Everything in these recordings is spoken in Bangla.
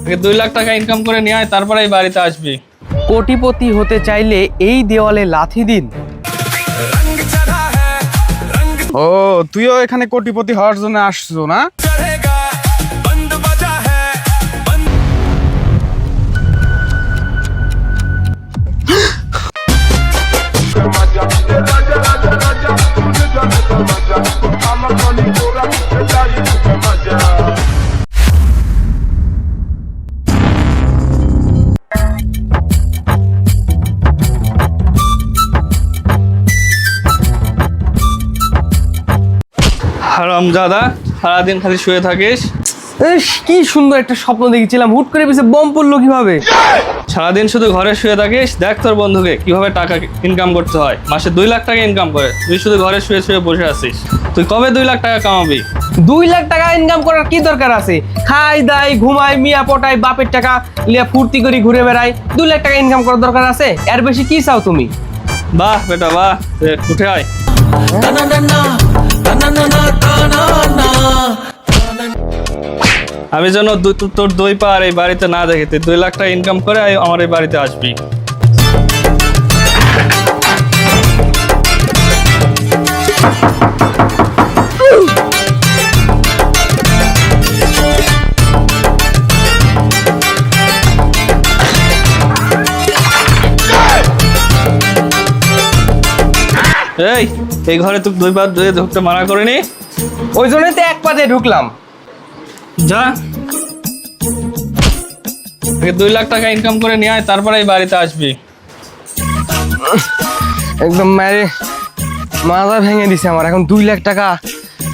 আগে 2 লাখ টাকা ইনকাম করে নিয়ে আয়, তারপরে এই বাড়িতে আসবি। কোটিপতি হতে চাইলে এই দেওয়ালে লাথি দিন। ও তুইও এখানে কোটিপতি হওয়ার জন্য আসছো না? হারামজাদা, সারাদিন খালি শুয়ে থাকিস। ইস, কি সুন্দর একটা স্বপ্ন দেখেছিলাম, হুট করে পিছে বম পড়লো কিভাবে? সারাদিন শুধু ঘরে শুয়ে থাকিস। দেখ তোর বন্ধুকে কিভাবে টাকা ইনকাম করতে হয়। মাসে 2 লাখ টাকা ইনকাম করে, তুই শুধু ঘরে শুয়ে শুয়ে বসে আছিস। তুই কবে 2 লাখ টাকা কামাবি? 2 লাখ টাকা ইনকাম করার কি দরকার আছে? খাই দাই ঘুমাই মিয়া পটাই বাপের টাকা লিয়া ফুর্তি করে ঘুরে বেড়াই, 2 লাখ টাকা ইনকাম করার দরকার আছে? এর বেশি কি চাও তুমি? বাহ বেটা বাহ, উঠে আয়। আমি যেন তোর 2 পা আর এই বাড়িতে না দেখে, তুই 2 লাখ টাকা ইনকাম করে আমার এই বাড়িতে আসবি। এই ঘরে তুই 2 পা ধুয়ে ঢুকতে মানা করিনি? ওই জন্যই তো 1 পা দিয়ে ঢুকলাম। যা, আগে 2 লাখ টাকা ইনকাম করে নিয়ে আয়, তারপরে এই বাড়িতে আসবি। একদম মারে মাথা ভেঙে দিছে আমার। এখন 2 লাখ টাকা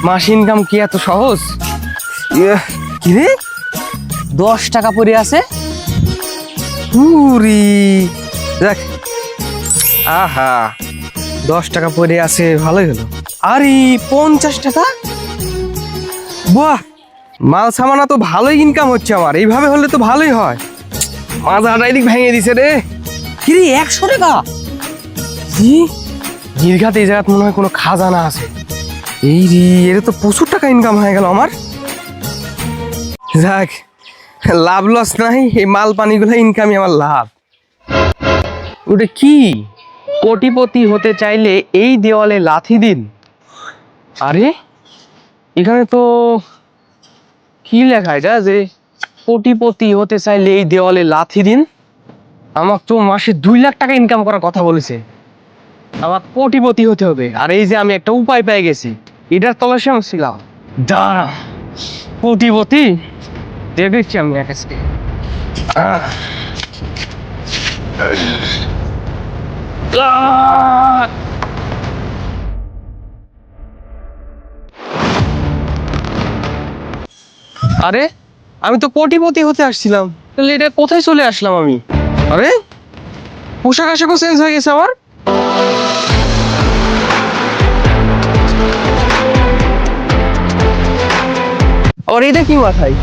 মাস ইনকাম কি এত সহজ? কি রে, 10 টাকা পড়ে আছে। উরি দেখ, আহা 10 টাকা পড়ে আছে, ভালোই হলো। আরে 50 টাকা, বাহ, মাল সামানা তো ভালোই ইনকাম হচ্ছে আমার। এইভাবে হলে তো ভালোই হয়। মাথাটা এদিক ভেঙে দিছে রে। কি রে, 100 টাকা? জি, দীর্ঘাতে এই জায়গায় মনে হয় কোনো খাজানা আছে। এই রে, এর তো প্রচুর টাকা ইনকাম হয়ে গেল আমার। যাক, লাভ লস নাই, এই মাল পানিগুলো ইনকামই আমার লাভ। ওটা কি? কোটিপতি হতে চাইলে এই দেওয়ালে লাথি দিন। আরে এখানে তো কি লেখা এটা যে কোটিপতি হতে চাইলে এই দেওয়ালে লাথি দিন? আমার তো মাসে 2 লাখ টাকা ইনকাম করার কথা বলেছে। আমার কোটিপতি হতে হবে, আর এই যে আমি একটা উপায় পেয়ে গেছি, এটার তলাশে আমি ছিলাম। দাঁড়া, কোটিপতি দেখেছি আমি একাছে। আরে আমি তো কোটিপতি হতে আসছিলাম, তাহলে এটা কোথায় চলে আসলাম আমি? আরে পোশাক আশাকও চেঞ্জ হয়ে গেছে আমার। আর এটা কি মাথায়?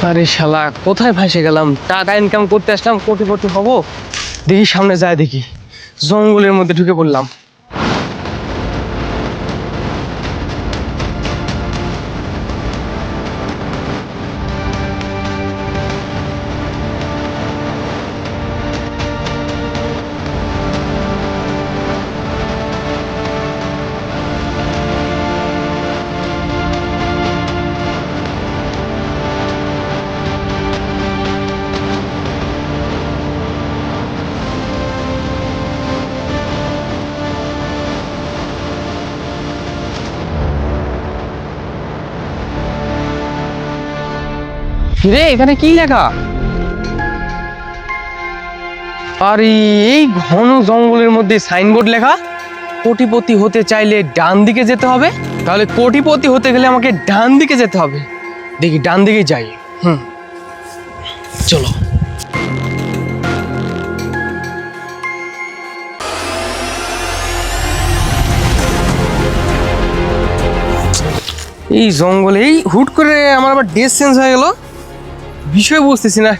আরে শালা, কোথায় ফাঁসে গেলাম? টাকা ইনকাম করতে আসলাম, কোটিপতি হব, দেখি সামনে যায় দেখি জঙ্গলের মধ্যে ঢুকে পড়লাম। রে, এখানে কি লেখা? আরে এই ঘন জঙ্গলের মধ্যে সাইনবোর্ড লেখা, কোটিপতি হতে চাইলে ডান দিকে যেতে হবে। তাহলে কোটিপতি হতে গেলে আমাকে ডান দিকে যেতে হবে। দেখি ডান দিকে যাই। চলো। এই জঙ্গলে এই হুট করে আমার আবার ড্রেস চেঞ্জ হয়ে গেল, বিষয় বুঝতেছি না।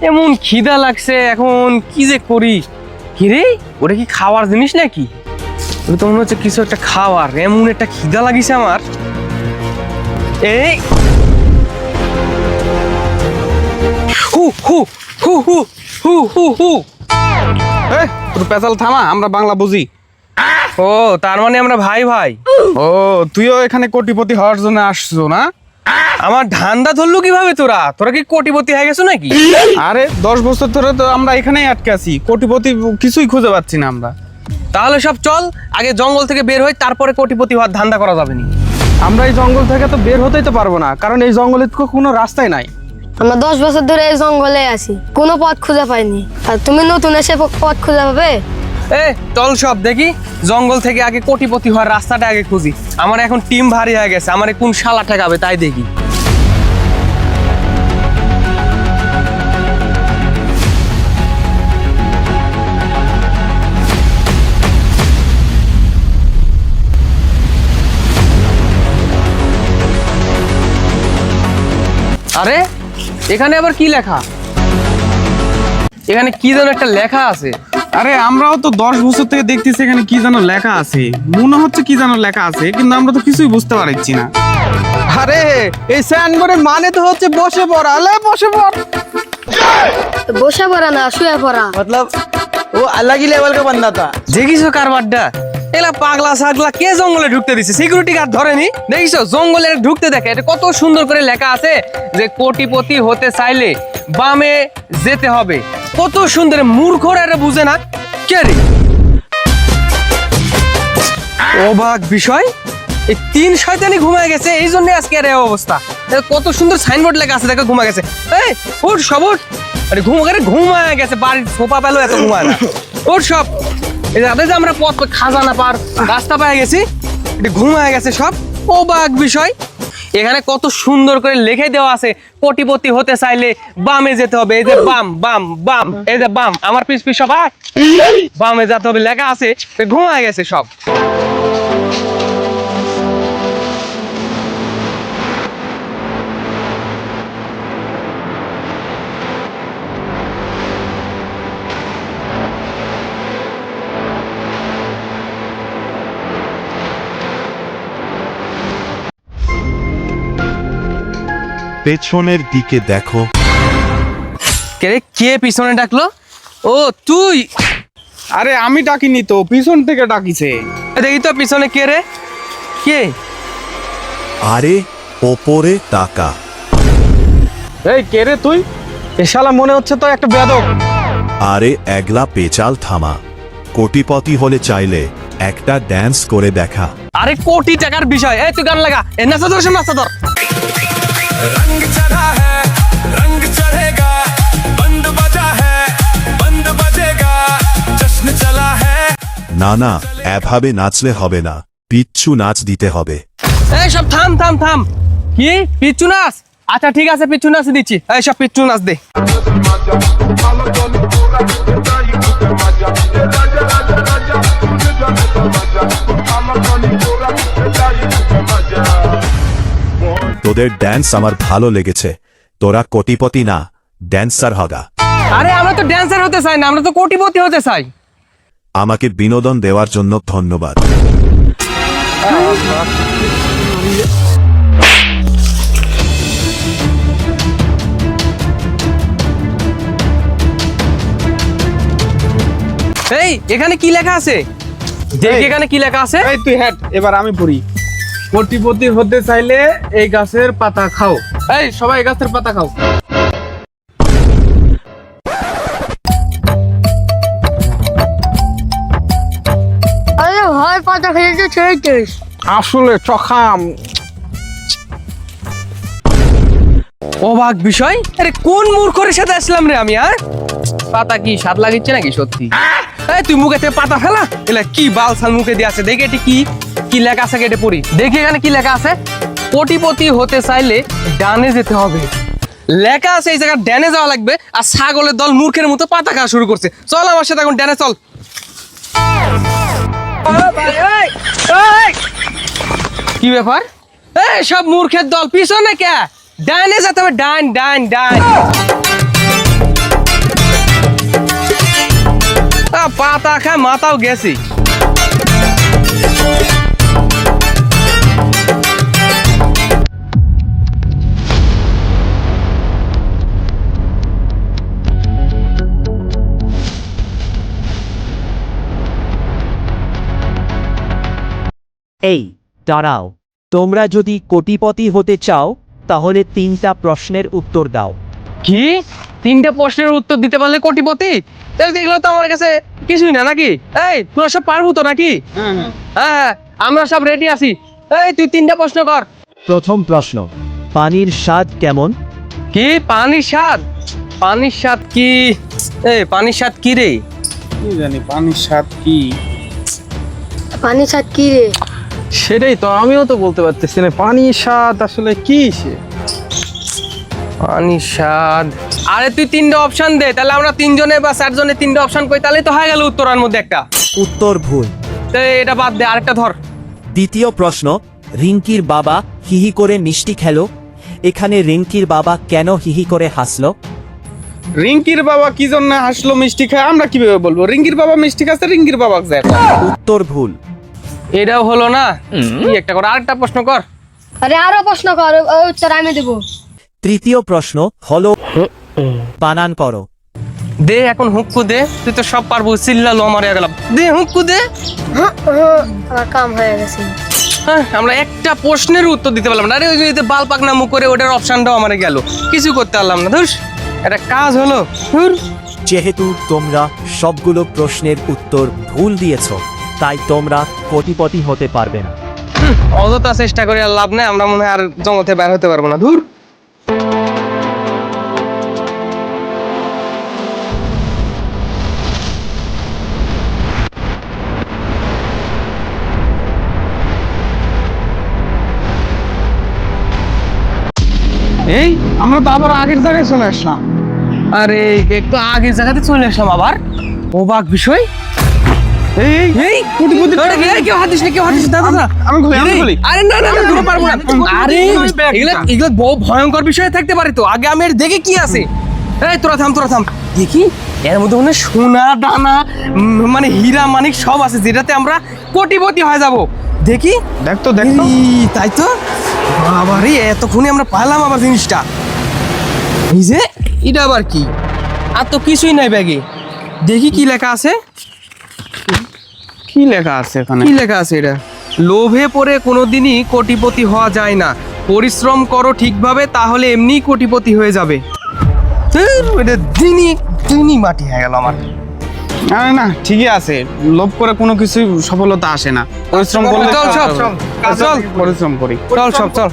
এমন খিদা লাগছে, এখন কি যে করি। কি রে, ওটা কি খাওয়ার জিনিস নাকি? ওটা তো মনে হচ্ছে কিছু একটা খাওয়ার। এমন একটা খিদা লাগিছে আমার। এই হু হু হু হু হু হু হু। তোর পেঁচাল থামা, আমরা বাংলা বুঝি। ও, তার মানে আমরা ভাই ভাই। ও, তুইও এখানে কোটিপতি হওয়ার জন্য আসছো না? আমার ধান্দা ধরলো কিভাবে? তোরা তোরা কি কোটিপতি হয়ে গেছো নাকি? আরে 10 বছর ধরে তো আমরা এখানেই আটকে আছি, কোটিপতি কিছুই খুঁজে পাচ্ছি না আমরা। তাহলে সব চল, আগে জঙ্গল থেকে বের হই, তারপরে কোটিপতি হওয়ার ধান্দা করা যাবে না। আমরা এই জঙ্গল থেকে তো বের হতেই তো পারবো না, কারণ এই জঙ্গলে তো কোনো রাস্তাই নাই। আমরা 10 বছর ধরে এই জঙ্গলে আছি, কোনো পথ খুঁজে পাইনি। আর তুমি নতুন এসে পথ খুঁজে পাবে? এ চল সব দেখি, জঙ্গল থেকে আগে কোটিপতি হওয়ার রাস্তাটা আগে খুঁজি। আমার এখন টিম ভারী হয়ে গেছে, আমার কোন শালা ঠেকাবে তাই দেখি। আরে এখানে আবার কি লেখা? এখানে কি যেন একটা লেখা আছে। আরে আমরাও তো 10 বছর থেকে দেখতেছি এখানে কি যেন লেখা আছে, মনে হচ্ছে কি যেন লেখা আছে, কিন্তু আমরা তো কিছুই বুঝতে পারছি না। আরে এই সাইনবোর্ডের মানে তো হচ্ছে বসে পড়া। লে বসে পড়। বসে পড়া না, শুয়ে পড়া। मतलब वो अलग ही लेवल का बंदा था। দেখিছো কারবারটা? এলা পাগলা ছাগলা কে জঙ্গলে ঢুকতে দিছে? সিকিউরিটি গার্ড ধরেনি? দেখিছো জঙ্গলে ঢুকতে দেখে এটা কত সুন্দর করে লেখা আছে যে কোটিপতি হতে চাইলে বামে যেতে হবে। কত সুন্দর, মূর্খরা এটা বুঝে না। কে রে? অবাক বিষয়, এই 3 শয়তানি ঘুমায় গেছে, এই জন্য আজকে এর এই অবস্থা। কত সুন্দর সাইনবোর্ড লেখা আছে, দেখো ঘুমায় গেছে। এই ওঠ সব ওঠ। আরে ঘুমায় গেছে, বাড়ির সোফা পেলো এত ঘুমায় না। ওঠ সব। এই যে আমরা পথ খাজানা পার রাস্তা পেয়ে গেছি, এটা ঘুমায় গেছে সব। অবাক বিষয়, এখানে কত সুন্দর করে লিখে দেওয়া আছে কোটিপতি হতে চাইলে বামে যেতে হবে। এই যে বাম বাম বাম, এই যে বাম, আমার পিছ পিছ সবাই বামে যেতে হবে লেখা আছে, ঘুমায় গেছে সব। পেছনের দিকে দেখো। কে পিছনে ডাকলো? ও তুই? আরে আমি ডাকিনি তো, পিছন থেকে ডাকিছে। দেখি তো পিছনে কে রে? কে? আরে ওপরে তাকা। এই কে রে তুই? এ শালা মনে হচ্ছে তো একটা বেয়াদব। আরে একলা পেচাল থামা, কোটিপতি হলে চাইলে একটা ড্যান্স করে দেখা। আরে কোটি টাকার বিষয়, এই তুই গান লাগা। এ নাচা ধর, নাচা ধর। रंग चढ़ा है, रंग चढ़ेगा, बंद बजा है, बंद बजेगा, जश्न चला है। না না, এভাবে নাচলে হবে না, পিচ্ছু নাচ দিতে হবে। এই সব থাম থাম থাম। কি পিচ্ছু নাচ? আচ্ছা ঠিক আছে, পিচ্ছু নাচ দিচ্ছি। এই সব পিচ্ছু নাচ দে। তোদের ড্যান্স আমার ভালো লেগেছে, তোরা কোটিপতি না ড্যান্সার হগা। আরে আমরা তো ড্যান্সার হতে চাই না, আমরা তো কোটিপতি হতে চাই। আমাকে বিনোদন দেওয়ার জন্য ধন্যবাদ। এই এখানে কি লেখা আছে? দেখ এখানে কি লেখা আছে। এই তুই হ্যাট, এবার আমি পড়ি। কোটিপতি হতে চাইলে এই গাছের পাতা খাও। এই সবাই এই গাছের পাতা খাও। আরে ভাই, পাতা খেয়ে তো ছেড়েছিস। আসলে চখাম। অবাক বিষয়, আরে কোন মূর্খের সাথে আসলাম রে আমি? আর পাতা কি স্বাদ লাগিচ্ছে নাকি সত্যি? এই তুই মুখে থেকে পাতা ফেলা, এলা কি বালসাল মুখে দিয়ে আছে। দেখে এটি কি কি লেখা আছে, কেটে পড়ি। দেখি এখানে কি লেখা আছে। কোটিপতি হতে চাইলে ডানে যেতে হবে লেখা আছে, এই জায়গায় ডানে যাওয়া লাগবে। আর ছাগলের দল মূর্খের মতো পাতা খাওয়া শুরু করছে। চল আমার সাথে এখন ডানে চল। কি ব্যাপার? এই সব মূর্খের দল পিছনে কে? ডাইনে যেতে হবে, ডাইন ডাইন ডাইন। পুরা পাতা খায় মাথাও গেছি। এই দাঁড়াও, তোমরা যদি কোটিপতি হতে চাও তাহলে 3টা প্রশ্নের উত্তর দাও। কি 3টে প্রশ্নের উত্তর দিতে পারলে কোটিপতি? তাহলে এগুলো তো আমার কাছে কিছুই না নাকি? এই তোরা সব পারবো তো নাকি? হ্যাঁ আমরা সব রেডি আছি। এই তুই 3টা প্রশ্ন কর। প্রথম প্রশ্ন, পানির স্বাদ কেমন? কি পানির স্বাদ? পানির স্বাদ কি? এই পানির স্বাদ কি রে? কি জানি পানির স্বাদ কি? পানি ছাদ কি রে? সেটাই তো আমিও তো বলতে পারতেছি না, পানির স্বাদ আসলে কি সে? পানির স্বাদ, আরে তুই 3টা অপশন দে, তাহলে আমরা 3 জনে বা 4 জনে 3টা অপশন কই, তাহলে তো হয়ে গেল উত্তরের মধ্যে একটা। উত্তর ভুল। তো এটা বাদ দে, আরেকটা ধর। দ্বিতীয় প্রশ্ন, রিঙ্কির বাবা হিহি করে মিষ্টি খেলো। এখানে রিঙ্কির বাবা কেন হিহি করে হাসলো? রিঙ্কির বাবা কি জন্য হাসলো মিষ্টি খায়, আমরা কিভাবে বলবো? রিঙ্কির বাবা মিষ্টি খাচ্ছে, রিঙ্কির বাবা যায়। উত্তর ভুল। এটাও হলো না, তুই একটা কর, আরেকটা প্রশ্ন কর। আরে আরো প্রশ্ন কর, ওই উত্তর আমি দেবো। তৃতীয় প্রশ্ন হলো, বানান করো। দে এখন হুক্কু দে, তুই তো সব পারবো, চিল্লালো আমার গেলাম। দে হুক্কু দে। আমার কাম হয়ে গেছে। হ্যাঁ, আমরা একটা প্রশ্নের উত্তর দিতে পারলাম না। আরে ওই যে বাল পাকনা মুখ করে ওটার অপশনটাও আমার গেল, কিছু করতে পারলাম না। ধুস, একটা কাজ হলো। ধুর। যেহেতু তোমরা সবগুলো প্রশ্নের উত্তর ভুল দিয়েছো, তাই তোমরা কোটিপতি হতে পারবে না। অযথা চেষ্টা করে আর লাভ নাই, আমরা মনে হয় আর জগতে বের হতে পারবো না। ধুর। এই আমরা তো আবার আগের জায়গায় চলে আসলাম। আরে একটু আগের জায়গাতে চলে আসলাম আবার, অবাক বিষয়। এই এই কোটিপতি আরে কেউ হাত দিস না, কেউ হাত দিস না, দাদা দাদা। আমি খুলি। আরে না না, আমি ধরে পারবো না। আরে এগুলা এগুলা বহু ভয়ঙ্কর বিষয় থাকতে পারে, তো আগে আমি এর দেখে কি আছে। এই তোরা থাম, তোরা থাম, দেখি এর মধ্যে মনে হয় সোনা দানা মানে হীরা মানিক সব আছে, যেটাতে আমরা কোটিপতি হয়ে যাব। দেখি দেখ তো, দেখ তো। তাই তো, বাবারে এতক্ষণে আমরা পাইলাম আবার জিনিসটা। এই যে এটা আবার কি? আর তো কিছুই নাই ব্যাগে। দেখি কি লেখা আছে। কি লেখা আছে এখানে? কি লেখা আছে এটা? লোভে পড়ে কোনোদিনই কোটিপতি হওয়া যায় না, পরিশ্রম করো ঠিকভাবে, তাহলে এমনিই কোটিপতি হয়ে যাবে। এটা দিনই দিনই মাটি হয়ে গেল আমার। আরে না, ঠিকই আছে, লোভ করে কোনো কিছু সফলতা আসে না, পরিশ্রম করলে চল, চল, চল, চল। পরিশ্রম করি। চল সব চল।